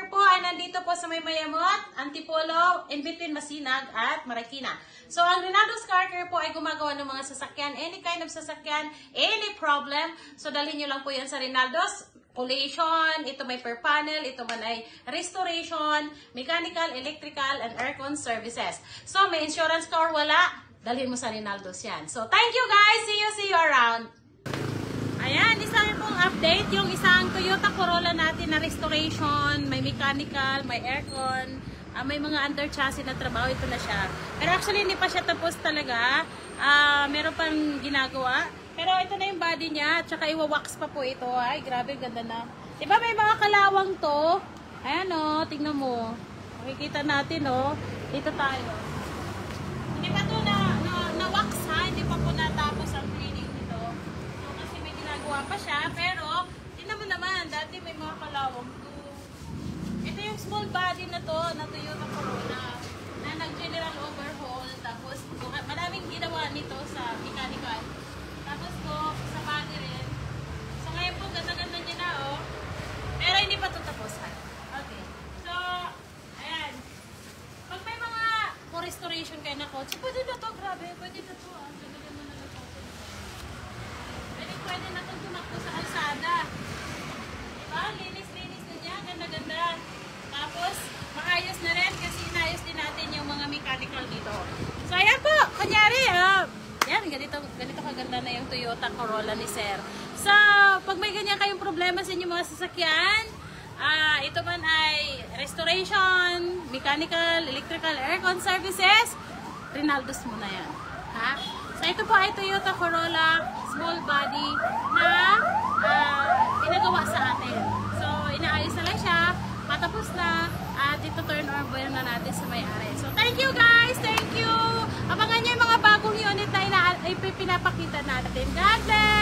Car po ay nandito po sa may Mayamot, Antipolo, in between Masinag at Marikina. So, ang Rinaldo's Car Care po ay gumagawa ng mga sasakyan, any kind of sasakyan, any problem. So, dalhin nyo lang po yan sa Rinaldo's. Collation, ito may per panel, ito man ay restoration, mechanical, electrical, and aircon services. So, may insurance ka or wala, dalhin mo sa Rinaldo's yan. So, thank you guys! See you around! Ayan, isang pong update, yung isang Toyota Corolla natin na restoration, may mechanical, may aircon, may mga under chassis na trabaho, ito na siya. Pero actually, hindi pa siya tapos talaga. Meron pang ginagawa. Pero ito na yung body niya, tsaka iwa-wax pa po ito. Ay, grabe, ganda na. Diba may mga kalawang to? Ayan o, tingnan mo. Makikita natin o. Dito tayo. Hindi pa to na-wax ha, hindi pa po natapos ang cleaning nito. So, kasi may ginagawa pa siya, pero tingnan mo naman, dati may mga kalawang to. Ito yung small body na to, na Toyota Corolla, na nag-general overhaul, tapos maraming ginawa nito sa mechanical. Tapos po, sa body rin. So, ngayon po, ganda-ganda niya na, oh. Pero hindi pa ito tapusan. Okay. So, ayan. Pag may mga restoration kayo na kotse, pwede na to, grabe. Pwede na to, ah. Ganda-ganda na ito. Pwede na itong tumakbo sa kalsada. Diba? Linis-linis na niya. Ganda-ganda. Tapos, maayos na rin kasi inayos din natin yung mga mechanical dito. So, ayan po. Kunyari, yan, ganito kaganda na yung Toyota Corolla ni Sir. So, pag may ganyan kayong problema sa inyong mga sasakyan, ito man ay restoration, mechanical, electrical, aircon services, Rinaldo's mo na yan. Ha? So, ito po ay Toyota Corolla small body na pinagawa sa atin. So, inaayos na lang siya, matapos na, at ito turn over na natin sa may-ari. So, thank you guys! Thank you! Abangan nyo yung mga bagong unit na pinapakita natin. God bless!